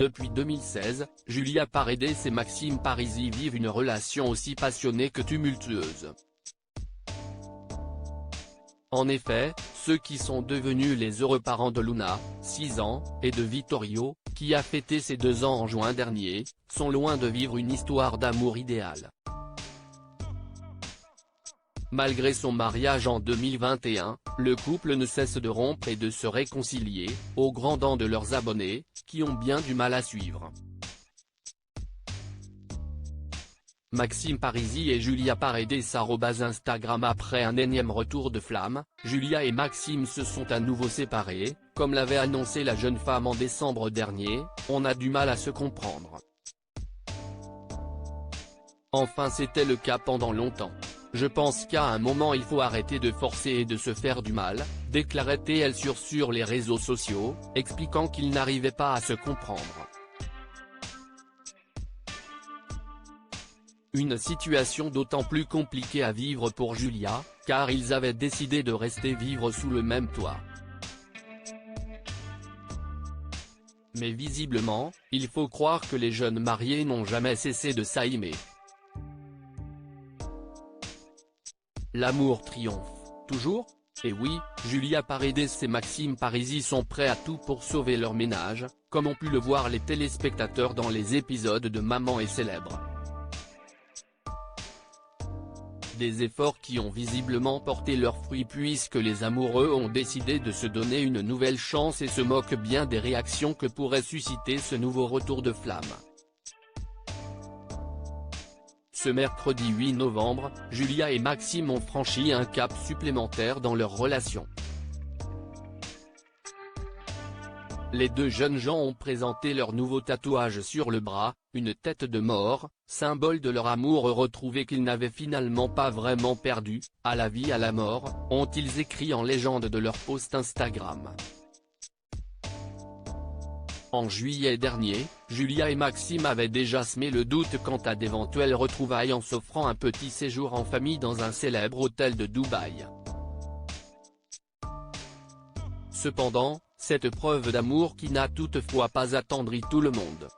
Depuis 2016, Julia Paredes et Maxime Parisi vivent une relation aussi passionnée que tumultueuse. En effet, ceux qui sont devenus les heureux parents de Luna, 6 ans, et de Vittorio, qui a fêté ses 2 ans en juin dernier, sont loin de vivre une histoire d'amour idéale. Malgré son mariage en 2021, le couple ne cesse de rompre et de se réconcilier, au grand dam de leurs abonnés, qui ont bien du mal à suivre. Maxime Parisi et Julia Paredes @Instagram. Après un énième retour de flamme, Julia et Maxime se sont à nouveau séparés, comme l'avait annoncé la jeune femme en décembre dernier. On a du mal à se comprendre. Enfin, c'était le cas pendant longtemps. Je pense qu'à un moment il faut arrêter de forcer et de se faire du mal, déclarait-elle sur les réseaux sociaux, expliquant qu'ils n'arrivaient pas à se comprendre. Une situation d'autant plus compliquée à vivre pour Julia, car ils avaient décidé de rester vivre sous le même toit. Mais visiblement, il faut croire que les jeunes mariés n'ont jamais cessé de s'aimer. L'amour triomphe, toujours ? Et oui, Julia Paredes et Maxime Parisi sont prêts à tout pour sauver leur ménage, comme ont pu le voir les téléspectateurs dans les épisodes de Maman est célèbre. Des efforts qui ont visiblement porté leurs fruits puisque les amoureux ont décidé de se donner une nouvelle chance et se moquent bien des réactions que pourrait susciter ce nouveau retour de flamme. Ce mercredi 8 novembre, Julia et Maxime ont franchi un cap supplémentaire dans leur relation. Les deux jeunes gens ont présenté leur nouveau tatouage sur le bras, une tête de mort, symbole de leur amour retrouvé qu'ils n'avaient finalement pas vraiment perdu, à la vie à la mort, ont-ils écrit en légende de leur post Instagram. En juillet dernier, Julia et Maxime avaient déjà semé le doute quant à d'éventuelles retrouvailles en s'offrant un petit séjour en famille dans un célèbre hôtel de Dubaï. Cependant, cette preuve d'amour qui n'a toutefois pas attendri tout le monde.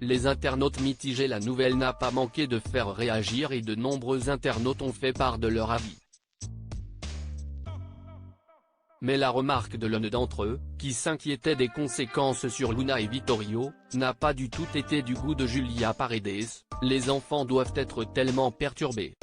Les internautes mitigés. La nouvelle n'a pas manqué de faire réagir et de nombreux internautes ont fait part de leur avis. Mais la remarque de l'un d'entre eux, qui s'inquiétait des conséquences sur Luna et Vittorio, n'a pas du tout été du goût de Julia Paredes. Les enfants doivent être tellement perturbés.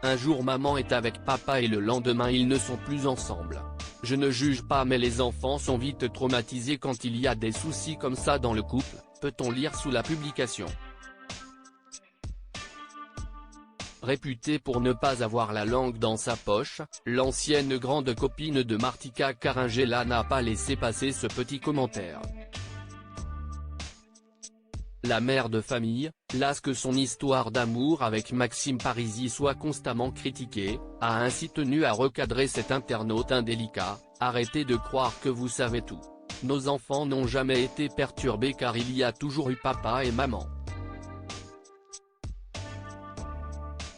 Un jour maman est avec papa et le lendemain ils ne sont plus ensemble. Je ne juge pas mais les enfants sont vite traumatisés quand il y a des soucis comme ça dans le couple, peut-on lire sous la publication. Réputée pour ne pas avoir la langue dans sa poche, l'ancienne grande copine de Martika Caringella n'a pas laissé passer ce petit commentaire. La mère de famille, lasse que son histoire d'amour avec Maxime Parisi soit constamment critiquée, a ainsi tenu à recadrer cet internaute indélicat. Arrêtez de croire que vous savez tout. Nos enfants n'ont jamais été perturbés car il y a toujours eu papa et maman.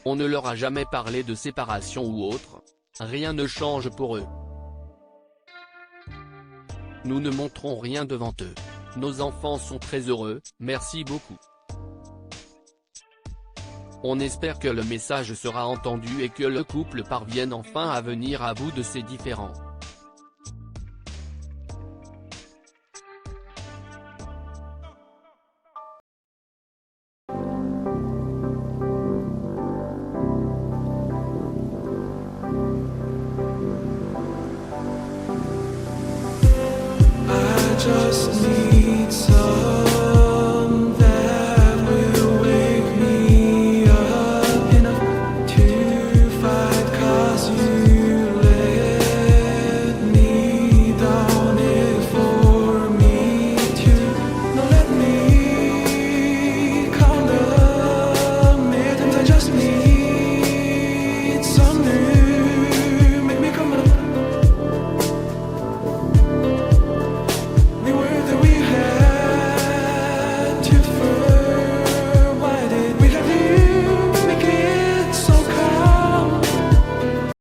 On ne leur a jamais parlé de séparation ou autre. Rien ne change pour eux. Nous ne montrons rien devant eux. Nos enfants sont très heureux, merci beaucoup. On espère que le message sera entendu et que le couple parvienne enfin à venir à bout de ses différends. Just need